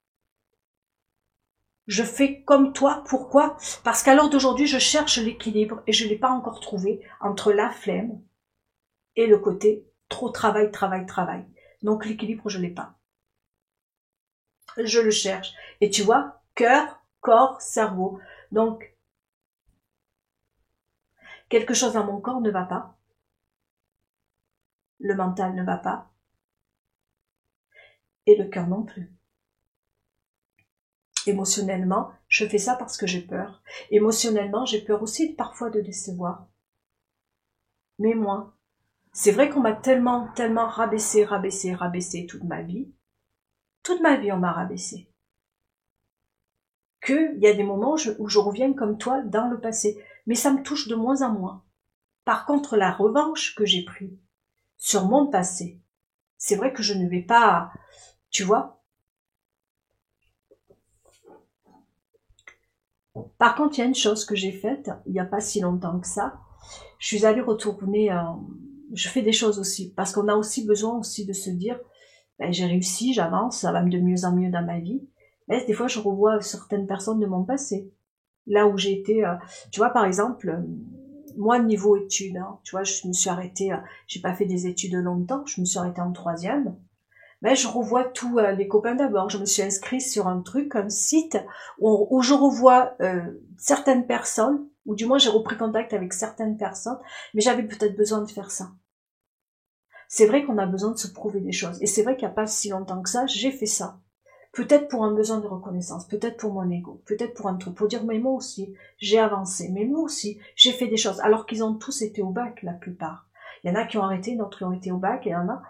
Je fais comme toi, pourquoi? Parce qu'à l'heure d'aujourd'hui, je cherche l'équilibre et je ne l'ai pas encore trouvé entre la flemme et le côté trop travail. Donc l'équilibre, je l'ai pas. Je le cherche. Et tu vois, cœur, corps, cerveau. Donc, quelque chose dans mon corps ne va pas. Le mental ne va pas. Et le cœur non plus. Émotionnellement, je fais ça parce que j'ai peur. Émotionnellement, j'ai peur aussi parfois de décevoir. Mais moi, c'est vrai qu'on m'a tellement rabaissé toute ma vie. Toute ma vie, on m'a rabaissé. qu'il y a des moments où je reviens comme toi dans le passé. Mais ça me touche de moins en moins. Par contre, la revanche que j'ai prise sur mon passé, c'est vrai que je ne vais pas, tu vois. Par contre, il y a une chose que j'ai faite, il n'y a pas si longtemps que ça. Je suis allée retourner, je fais des choses aussi, parce qu'on a aussi besoin aussi de se dire, ben, j'ai réussi, j'avance, ça va de mieux en mieux dans ma vie. Mais des fois, je revois certaines personnes de mon passé. Là où j'ai été, tu vois, par exemple, moi, niveau études, hein, tu vois, je me suis arrêtée, j'ai pas fait des études longtemps, je me suis arrêtée en troisième. Mais je revois tous les copains d'abord. Je me suis inscrite sur un truc, un site où je revois certaines personnes, ou du moins j'ai repris contact avec certaines personnes, mais j'avais peut-être besoin de faire ça. C'est vrai qu'on a besoin de se prouver des choses. Et c'est vrai qu'il n'y a pas si longtemps que ça, j'ai fait ça. Peut-être pour un besoin de reconnaissance, peut-être pour mon ego, peut-être pour un truc, pour dire, mais moi aussi, j'ai avancé, mais moi aussi, j'ai fait des choses, alors qu'ils ont tous été au bac, la plupart. Il y en a qui ont arrêté, d'autres qui ont été au bac, et il y en a.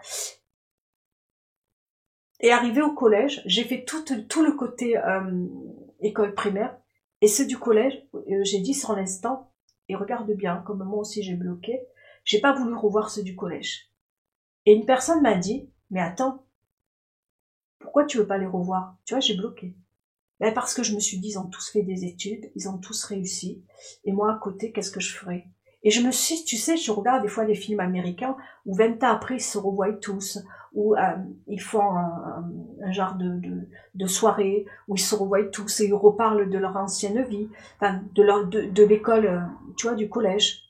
Et arrivé au collège, j'ai fait tout le côté école primaire, et ceux du collège, j'ai dit sur l'instant, et regarde bien, comme moi aussi j'ai bloqué, j'ai pas voulu revoir ceux du collège. Et une personne m'a dit, mais attends, pourquoi tu veux pas les revoir? Tu vois, j'ai bloqué. Ben parce que je me suis dit, ils ont tous fait des études, ils ont tous réussi, et moi à côté, qu'est-ce que je ferais? Et je me suis, tu sais, je regarde des fois des films américains où 20 ans après, ils se revoient tous, où ils font un genre de soirée, où ils se revoient tous et ils reparlent de leur ancienne vie, enfin, de l'école, tu vois, du collège.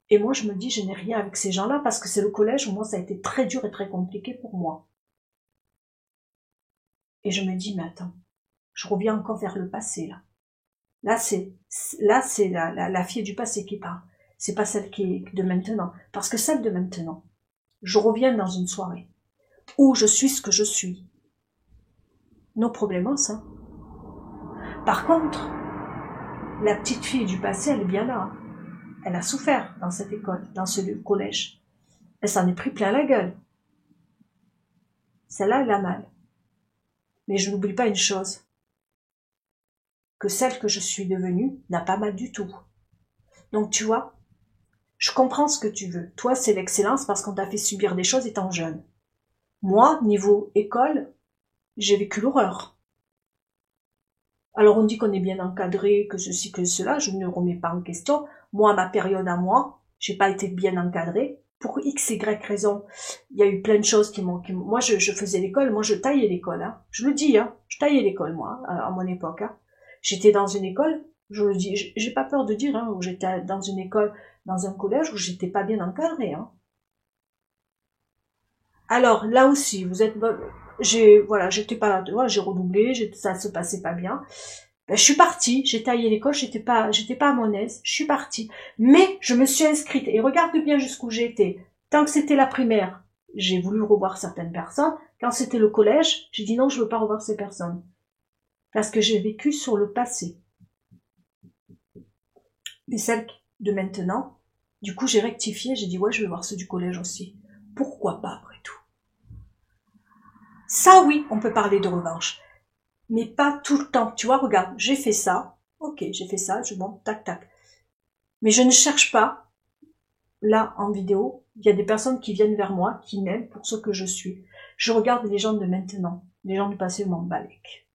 Et moi, je me dis, je n'ai rien avec ces gens-là parce que c'est le collège où moi, ça a été très dur et très compliqué pour moi. Et je me dis, mais attends, je reviens encore vers le passé, là. Là, c'est la fille du passé qui parle. C'est pas celle qui est de maintenant. Parce que celle de maintenant, je reviens dans une soirée où je suis ce que je suis. Nos problèmes, ça. Par contre, la petite fille du passé, elle est bien là. Elle a souffert dans cette école, dans ce collège. Elle s'en est pris plein la gueule. Celle-là, elle a mal. Mais je n'oublie pas une chose, que celle que je suis devenue n'a pas mal du tout. Donc tu vois, je comprends ce que tu veux. Toi, c'est l'excellence parce qu'on t'a fait subir des choses étant jeune. Moi, niveau école, j'ai vécu l'horreur. Alors on dit qu'on est bien encadré, que ceci, que cela, je ne remets pas en question. Moi, ma période à moi, j'ai pas été bien encadrée. Pour X, Y raison, il y a eu plein de choses qui m'ont... Moi, je faisais l'école, moi je taillais l'école. Hein. Je le dis, hein, je taillais l'école, moi, à mon époque. Hein. J'étais dans une école, je le dis, j'ai pas peur de dire, hein, où j'étais dans une école, dans un collège où j'étais pas bien encadrée. Hein. Alors là aussi, vous êtes, voilà, j'étais pas, voilà, j'ai redoublé, ça se passait pas bien. Ben, je suis partie, j'ai taillé l'école, j'étais pas à mon aise, je suis partie. Mais je me suis inscrite et regarde bien jusqu'où j'ai été. Tant que c'était la primaire, j'ai voulu revoir certaines personnes. Quand c'était le collège, j'ai dit non, je veux pas revoir ces personnes. Parce que j'ai vécu sur le passé. Mais celles de maintenant, du coup, j'ai rectifié, j'ai dit ouais, je vais voir ceux du collège aussi. Pourquoi pas après tout? Ça oui, on peut parler de revanche. Mais pas tout le temps. Tu vois, regarde, j'ai fait ça. Ok, j'ai fait ça, je monte, tac, tac. Mais je ne cherche pas, là, en vidéo, il y a des personnes qui viennent vers moi, qui m'aiment pour ce que je suis. Je regarde les gens de maintenant. Les gens du passé, je m'en balèque.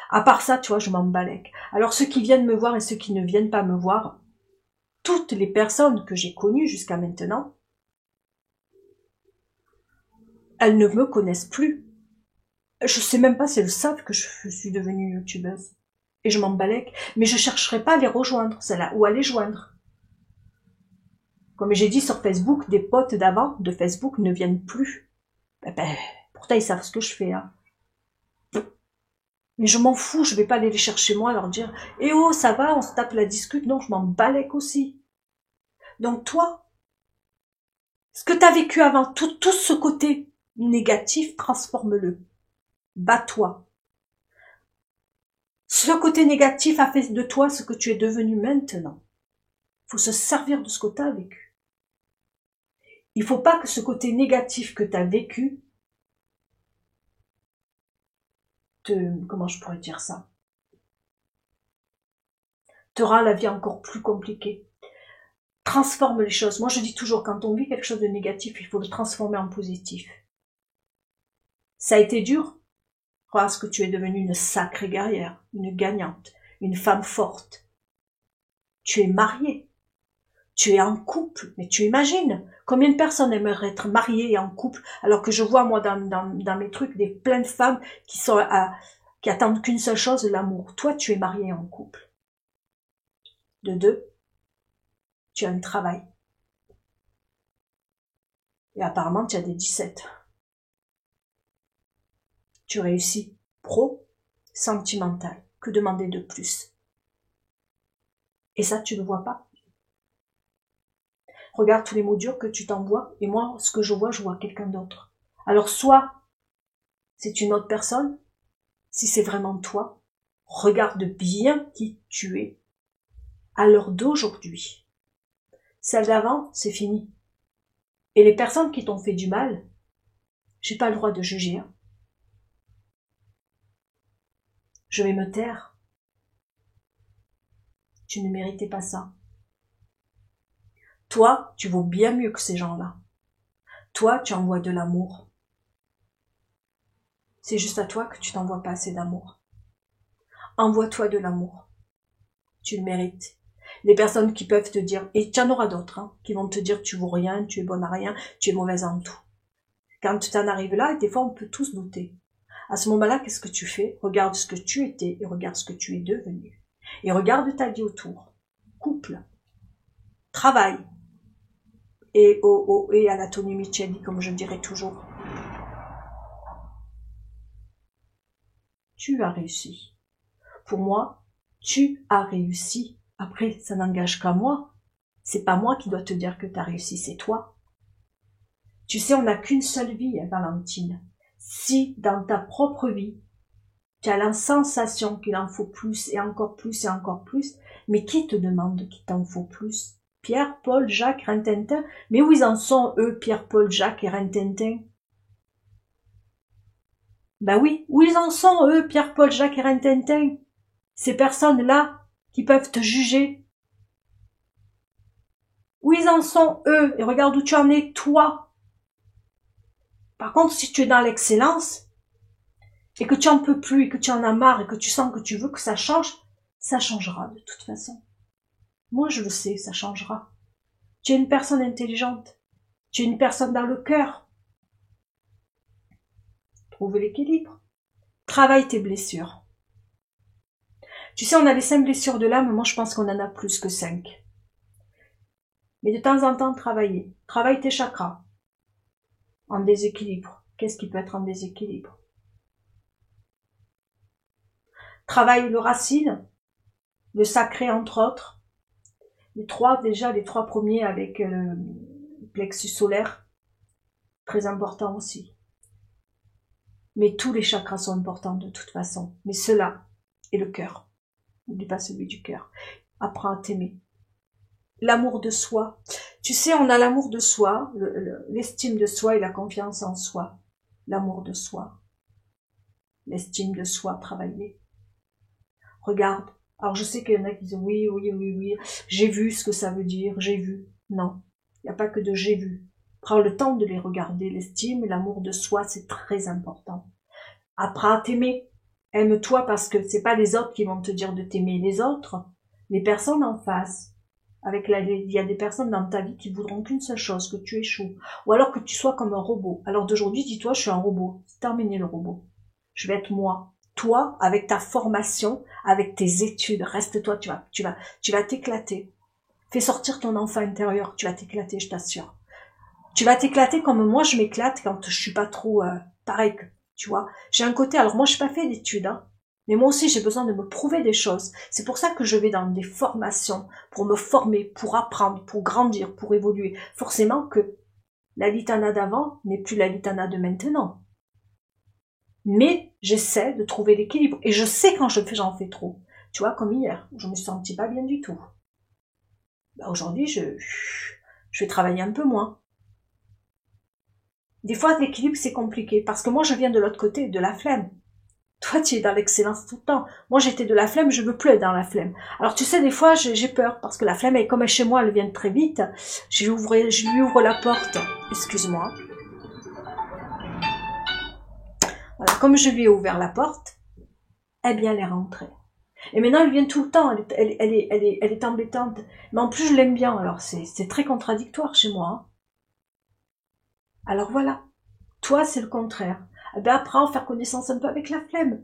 À part ça, tu vois, je m'en balèque. Alors, ceux qui viennent me voir et ceux qui ne viennent pas me voir, toutes les personnes que j'ai connues jusqu'à maintenant, elles ne me connaissent plus. Je sais même pas si elles savent que je suis devenue youtubeuse. Et je m'en balèque. Mais je chercherai pas à les rejoindre, celle-là, ou à les joindre. Comme j'ai dit sur Facebook, des potes d'avant de Facebook ne viennent plus. Pourtant, ils savent ce que je fais. Hein. Mais je m'en fous, je vais pas aller les chercher moi, leur dire « Eh oh, ça va, on se tape la discute ». Non, je m'en balèque aussi. Donc toi, ce que tu as vécu avant, tout ce côté négatif, transforme-le. Bats-toi. Ce côté négatif a fait de toi ce que tu es devenu maintenant. Il faut se servir de ce que tu as vécu. Il faut pas que ce côté négatif que tu as vécu comment je pourrais dire ça, te rend la vie encore plus compliquée. Transforme les choses. Moi, je dis toujours, quand on vit quelque chose de négatif, il faut le transformer en positif. Ça a été dur, parce que tu es devenue une sacrée guerrière, une gagnante, une femme forte. Tu es mariée, tu es en couple, mais tu imagines combien de personnes aimeraient être mariées et en couple, alors que je vois moi dans mes trucs plein de femmes qui attendent qu'une seule chose, l'amour. Toi, tu es mariée en couple. De deux, tu as un travail. Et apparemment, tu as des 17. Tu réussis pro, sentimental. Que demander de plus? Et ça, tu ne vois pas. Regarde tous les mots durs que tu t'envoies, et moi, ce que je vois quelqu'un d'autre. Alors, soit c'est une autre personne, si c'est vraiment toi, regarde bien qui tu es à l'heure d'aujourd'hui. Celle d'avant, c'est fini. Et les personnes qui t'ont fait du mal, j'ai pas le droit de juger. Hein. Je vais me taire. Tu ne méritais pas ça. Toi, tu vaux bien mieux que ces gens-là. Toi, tu envoies de l'amour. C'est juste à toi que tu t'envoies pas assez d'amour. Envoie-toi de l'amour. Tu le mérites. Les personnes qui peuvent te dire, et tu en auras d'autres, hein, qui vont te dire tu vaux rien, tu es bonne à rien, tu es mauvaise en tout. Quand tu en arrives là, des fois on peut tous douter. À ce moment-là, qu'est-ce que tu fais? Regarde ce que tu étais et regarde ce que tu es devenu. Et regarde ta vie autour. Couple, travail, et à la Tony Micheli, comme je dirais toujours. Tu as réussi. Pour moi, tu as réussi. Après, ça n'engage qu'à moi. C'est pas moi qui dois te dire que tu as réussi, c'est toi. Tu sais, on n'a qu'une seule vie, hein, Valentine. Si dans ta propre vie, tu as la sensation qu'il en faut plus et encore plus et encore plus, mais qui te demande qu'il t'en faut plus? Pierre, Paul, Jacques, Rintintin? Mais où ils en sont, eux, Pierre, Paul, Jacques et Rintintin? Ben oui, où ils en sont, eux, Pierre, Paul, Jacques et Rintintin? Ces personnes-là qui peuvent te juger. Où ils en sont, eux? Et regarde où tu en es, toi. Par contre, si tu es dans l'excellence, et que tu en peux plus, et que tu en as marre, et que tu sens que tu veux que ça change, ça changera de toute façon. Moi, je le sais, ça changera. Tu es une personne intelligente. Tu es une personne dans le cœur. Trouve l'équilibre. Travaille tes blessures. Tu sais, on a les 5 blessures de l'âme, moi je pense qu'on en a plus que 5. Mais de temps en temps, travailler. Travaille tes chakras. En déséquilibre. Qu'est-ce qui peut être en déséquilibre? Travaille le racine, le sacré entre autres. Les trois premiers avec le plexus solaire. Très important aussi. Mais tous les chakras sont importants de toute façon. Mais ceux-là, et le cœur. N'oublie pas celui du cœur. Apprends à t'aimer. L'amour de soi. Tu sais, on a l'amour de soi, l'estime de soi et la confiance en soi. L'amour de soi. L'estime de soi, travailler. Regarde. Alors je sais qu'il y en a qui disent oui, j'ai vu ce que ça veut dire, j'ai vu. Non, il n'y a pas que de j'ai vu. Prends le temps de les regarder, l'estime et l'amour de soi, c'est très important. Apprends à t'aimer. Aime-toi parce que c'est pas les autres qui vont te dire de t'aimer. Les autres, les personnes en face. Il y a des personnes dans ta vie qui voudront qu'une seule chose, que tu échoues. Ou alors que tu sois comme un robot. Alors d'aujourd'hui, dis-toi, je suis un robot. C'est terminé le robot. Je vais être moi. Toi, avec ta formation, avec tes études, reste-toi, tu vas t'éclater. Fais sortir ton enfant intérieur, tu vas t'éclater, je t'assure. Tu vas t'éclater comme moi je m'éclate quand je suis pas trop pareil que, tu vois. J'ai un côté, alors moi je n'ai pas fait d'études, hein, mais moi aussi j'ai besoin de me prouver des choses. C'est pour ça que je vais dans des formations, pour me former, pour apprendre, pour grandir, pour évoluer. Forcément que la Litana d'avant n'est plus la Litana de maintenant. Mais j'essaie de trouver l'équilibre. Et je sais quand j'en fais trop. Tu vois, comme hier, je me sentis pas bien du tout. Bah, aujourd'hui, je vais travailler un peu moins. Des fois, l'équilibre, c'est compliqué. Parce que moi, je viens de l'autre côté, de la flemme. Toi, tu es dans l'excellence tout le temps. Moi, j'étais de la flemme, je veux plus être dans la flemme. Alors, tu sais, des fois, j'ai peur, parce que la flemme, comme elle est chez moi, elle vient très vite. Je lui ouvre la porte. Excuse-moi. Voilà, comme je lui ai ouvert la porte, eh bien, elle est rentrée. Et maintenant, elle vient tout le temps, elle est embêtante. Mais en plus, je l'aime bien, alors c'est très contradictoire chez moi. Hein. Alors voilà, toi, c'est le contraire. Eh bien, apprends à faire connaissance un peu avec la flemme.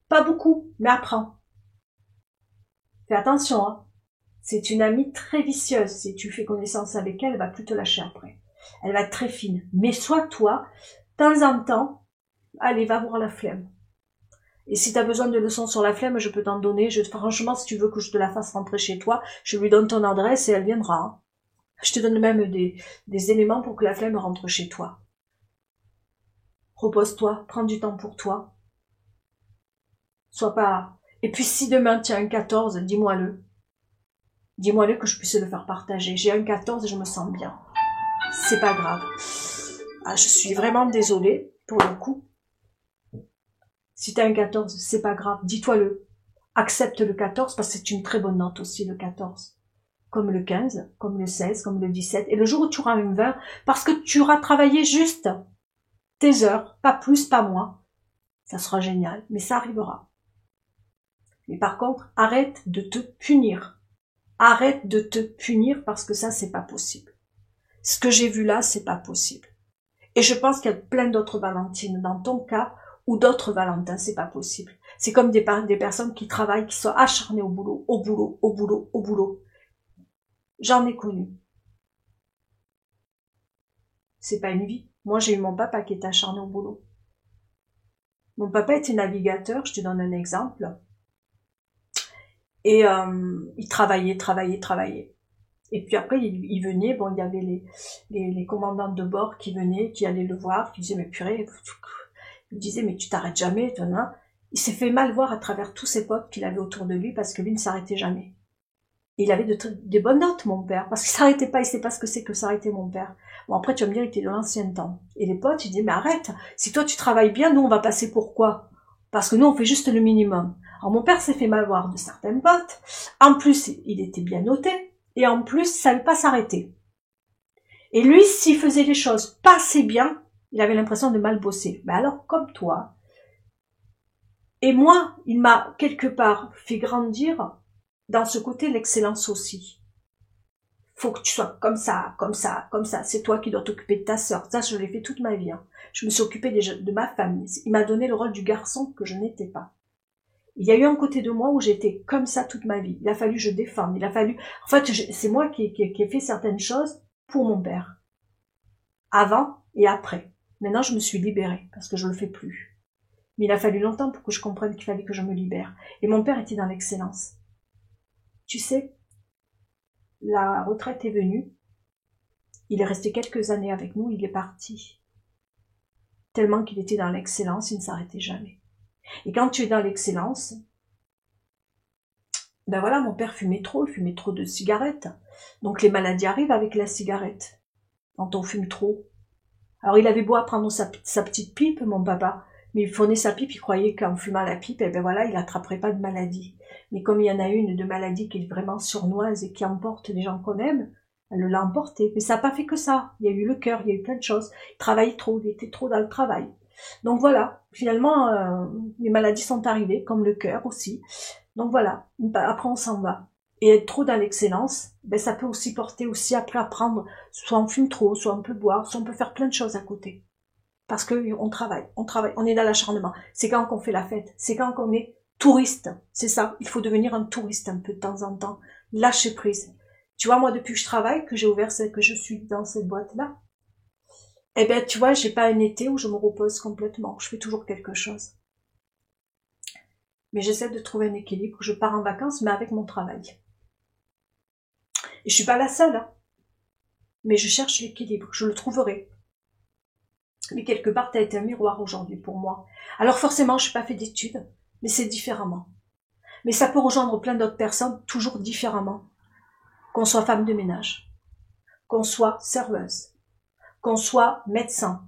Pas beaucoup, mais apprends. Fais attention, hein. C'est une amie très vicieuse. Si tu fais connaissance avec elle, elle va plus te lâcher après. Elle va être très fine. Mais sois toi, de temps en temps, allez, va voir la flemme. Et si tu as besoin de leçons sur la flemme, je peux t'en donner. Franchement, si tu veux que je te la fasse rentrer chez toi, je lui donne ton adresse et elle viendra. Hein. Je te donne même des éléments pour que la flemme rentre chez toi. Repose-toi, prends du temps pour toi. Sois pas... Et puis si demain tu as un 14, dis-moi-le. Dis-moi-le que je puisse le faire partager. J'ai un 14 et je me sens bien. C'est pas grave. Ah, je suis vraiment désolée pour le coup. Si tu as un 14, c'est pas grave. Dis-toi-le. Accepte le 14 parce que c'est une très bonne note aussi, le 14. Comme le 15, comme le 16, comme le 17. Et le jour où tu auras un 20, parce que tu auras travaillé juste tes heures, pas plus, pas moins, ça sera génial. Mais ça arrivera. Mais par contre, arrête de te punir. Arrête de te punir parce que ça, c'est pas possible. Ce que j'ai vu là, c'est pas possible. Et je pense qu'il y a plein d'autres Valentines dans ton cas ou d'autres Valentins, c'est pas possible. C'est comme des personnes qui travaillent, qui sont acharnées au boulot, au boulot, au boulot, au boulot. J'en ai connu. C'est pas une vie. Moi, j'ai eu mon papa qui était acharné au boulot. Mon papa était navigateur, je te donne un exemple. Et il travaillait. Et puis après, il venait, bon, il y avait les commandants de bord qui venaient, qui allaient le voir, qui disaient, mais purée, il disait, mais tu t'arrêtes jamais, toi, hein. Il s'est fait mal voir à travers tous ses potes qu'il avait autour de lui parce que lui ne s'arrêtait jamais. Et il avait des bonnes notes, mon père, parce qu'il s'arrêtait pas, il sait pas ce que c'est que s'arrêter, mon père. Bon, après, tu vas me dire, il était de l'ancien temps. Et les potes, ils disaient, mais arrête, si toi tu travailles bien, nous on va passer pour quoi? Parce que nous on fait juste le minimum. Alors mon père s'est fait mal voir de certaines potes. En plus, il était bien noté. Et en plus, ça savait pas s'arrêter. Et lui, s'il faisait les choses pas assez bien, il avait l'impression de mal bosser. Ben alors, comme toi. Et moi, il m'a quelque part fait grandir dans ce côté l'excellence aussi. Faut que tu sois comme ça, comme ça, comme ça. C'est toi qui dois t'occuper de ta sœur. Ça, je l'ai fait toute ma vie. Hein. Je me suis occupée de ma famille. Il m'a donné le rôle du garçon que je n'étais pas. Il y a eu un côté de moi où j'étais comme ça toute ma vie. Il a fallu que je défende. Il a fallu... En fait, c'est moi qui ai fait certaines choses pour mon père. Avant et après. Maintenant, je me suis libérée parce que je le fais plus. Mais il a fallu longtemps pour que je comprenne qu'il fallait que je me libère. Et mon père était dans l'excellence. Tu sais, la retraite est venue. Il est resté quelques années avec nous. Il est parti. Tellement qu'il était dans l'excellence, il ne s'arrêtait jamais. Et quand tu es dans l'excellence, ben voilà, mon père fumait trop, il fumait trop de cigarettes. Donc les maladies arrivent avec la cigarette. Quand on fume trop. Alors il avait beau à prendre sa petite pipe, mon papa, mais il prenait sa pipe, il croyait qu'en fumant la pipe, eh ben voilà, il attraperait pas de maladie. Mais comme il y en a une de maladie qui est vraiment sournoise et qui emporte les gens qu'on aime, elle l'a emporté. Mais ça n'a pas fait que ça. Il y a eu le cœur, il y a eu plein de choses. Il travaillait trop, il était trop dans le travail. Donc voilà, finalement, les maladies sont arrivées, comme le cœur aussi. Donc voilà, après on s'en va. Et être trop dans l'excellence, ben ça peut aussi porter aussi après à prendre, soit on fume trop, soit on peut boire, soit on peut faire plein de choses à côté. Parce que on travaille, on est dans l'acharnement. C'est quand qu'on fait la fête, c'est quand qu'on est touriste. C'est ça, il faut devenir un touriste un peu de temps en temps. Lâcher prise. Tu vois, moi depuis que je travaille, que j'ai ouvert que je suis dans cette boîte-là, eh ben tu vois, j'ai pas un été où je me repose complètement. Je fais toujours quelque chose. Mais j'essaie de trouver un équilibre. Je pars en vacances, mais avec mon travail. Et je suis pas la seule, hein. Mais je cherche l'équilibre. Je le trouverai. Mais quelque part, tu as été un miroir aujourd'hui pour moi. Alors forcément, je n'ai pas fait d'études, mais c'est différemment. Mais ça peut rejoindre plein d'autres personnes, toujours différemment. Qu'on soit femme de ménage, qu'on soit serveuse, qu'on soit médecin,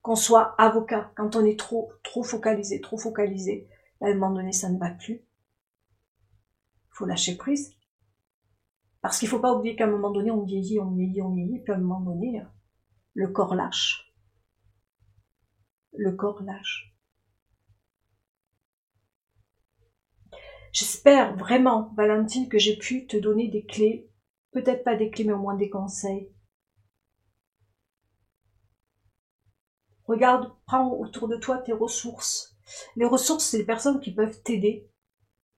qu'on soit avocat, quand on est trop focalisé, à un moment donné, ça ne va plus. Il faut lâcher prise. Parce qu'il ne faut pas oublier qu'à un moment donné, on vieillit, puis à un moment donné, le corps lâche. Le corps lâche. J'espère vraiment, Valentine, que j'ai pu te donner des clés, peut-être pas des clés, mais au moins des conseils. Regarde, prends autour de toi tes ressources. Les ressources, c'est les personnes qui peuvent t'aider.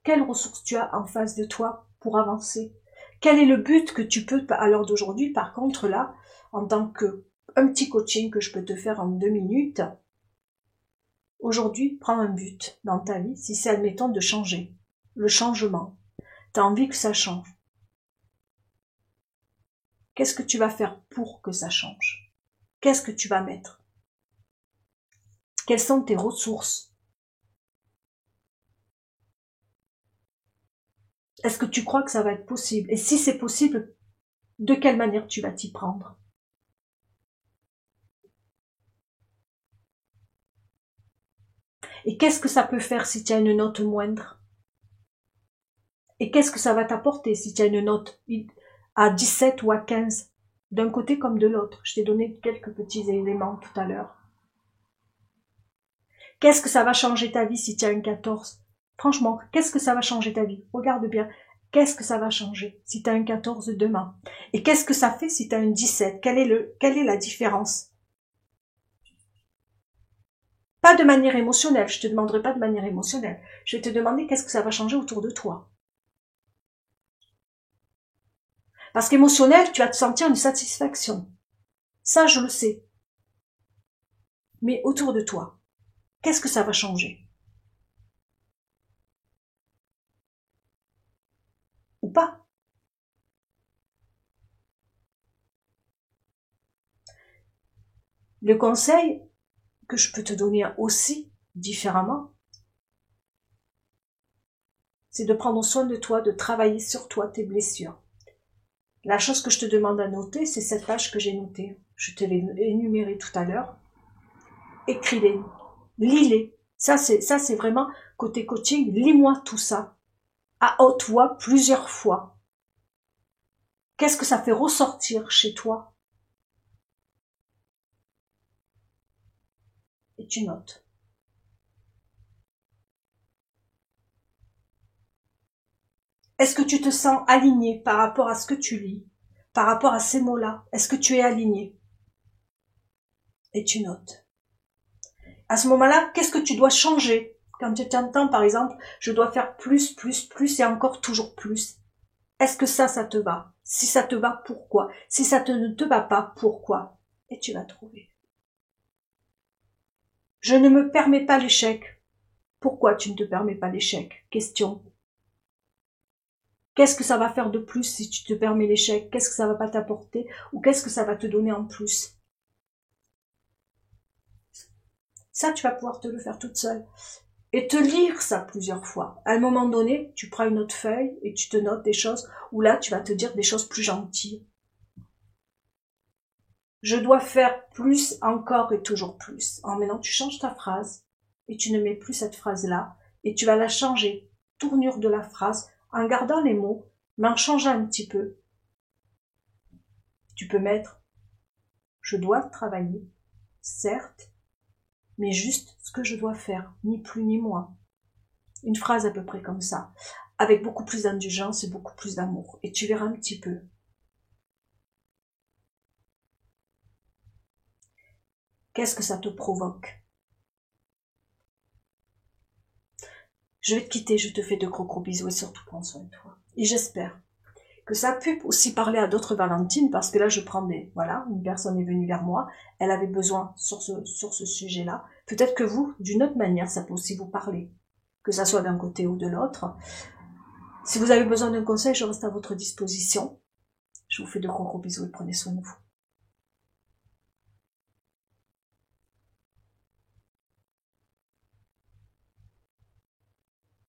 Quelles ressources tu as en face de toi pour avancer? Quel est le but que tu peux, à l'heure d'aujourd'hui, par contre, là, en tant que un petit coaching que je peux te faire en 2 minutes, aujourd'hui, prends un but dans ta vie, si c'est, admettons, de changer. Le changement. Tu as envie que ça change. Qu'est-ce que tu vas faire pour que ça change? Qu'est-ce que tu vas mettre? Quelles sont tes ressources? Est-ce que tu crois que ça va être possible? Et si c'est possible, de quelle manière tu vas t'y prendre? Et qu'est-ce que ça peut faire si tu as une note moindre? Et qu'est-ce que ça va t'apporter si tu as une note à 17 ou à 15? D'un côté comme de l'autre. Je t'ai donné quelques petits éléments tout à l'heure. Qu'est-ce que ça va changer ta vie si tu as un 14? Franchement, qu'est-ce que ça va changer ta vie? Regarde bien. Qu'est-ce que ça va changer si tu as un 14 demain? Et qu'est-ce que ça fait si tu as un 17? Quelle est la différence? Pas de manière émotionnelle, je te demanderai pas de manière émotionnelle. Je vais te demander qu'est-ce que ça va changer autour de toi. Parce qu'émotionnel, tu vas te sentir une satisfaction. Ça, je le sais. Mais autour de toi, qu'est-ce que ça va changer? Ou pas? Le conseil que je peux te donner aussi différemment, c'est de prendre soin de toi, de travailler sur toi, tes blessures. La chose que je te demande à noter, c'est cette page que j'ai notée. Je te l'ai énumérée tout à l'heure. Écris-les, lis-les. Ça, c'est vraiment côté coaching. Lis-moi tout ça à haute voix plusieurs fois. Qu'est-ce que ça fait ressortir chez toi? Et tu notes. Est-ce que tu te sens aligné par rapport à ce que tu lis, par rapport à ces mots-là? Est-ce que tu es aligné? Et tu notes. À ce moment-là, qu'est-ce que tu dois changer? Quand tu t'entends, par exemple, je dois faire plus et encore toujours plus. Est-ce que ça te va? Si ça te va, pourquoi? Si ça ne te va pas, pourquoi? Et tu vas trouver. Je ne me permets pas l'échec. Pourquoi tu ne te permets pas l'échec? Question. Qu'est-ce que ça va faire de plus si tu te permets l'échec? Qu'est-ce que ça va pas t'apporter? Ou qu'est-ce que ça va te donner en plus? Ça, tu vas pouvoir te le faire toute seule. Et te lire ça plusieurs fois. À un moment donné, tu prends une autre feuille et tu te notes des choses où là, tu vas te dire des choses plus gentilles. Je dois faire plus, encore et toujours plus. En maintenant, tu changes ta phrase et tu ne mets plus cette phrase-là et tu vas la changer. Tournure de la phrase en gardant les mots, mais en changeant un petit peu. Tu peux mettre « Je dois travailler, certes, mais juste ce que je dois faire, ni plus ni moins. » Une phrase à peu près comme ça, avec beaucoup plus d'indulgence et beaucoup plus d'amour. Et tu verras un petit peu. Qu'est-ce que ça te provoque? Je vais te quitter, je te fais de gros bisous et surtout prends soin de toi. Et j'espère que ça a pu aussi parler à d'autres Valentines, parce que là je prends voilà, une personne est venue vers moi, elle avait besoin sur ce sujet-là. Peut-être que vous, d'une autre manière, ça peut aussi vous parler, que ça soit d'un côté ou de l'autre. Si vous avez besoin d'un conseil, je reste à votre disposition. Je vous fais de gros bisous et prenez soin de vous.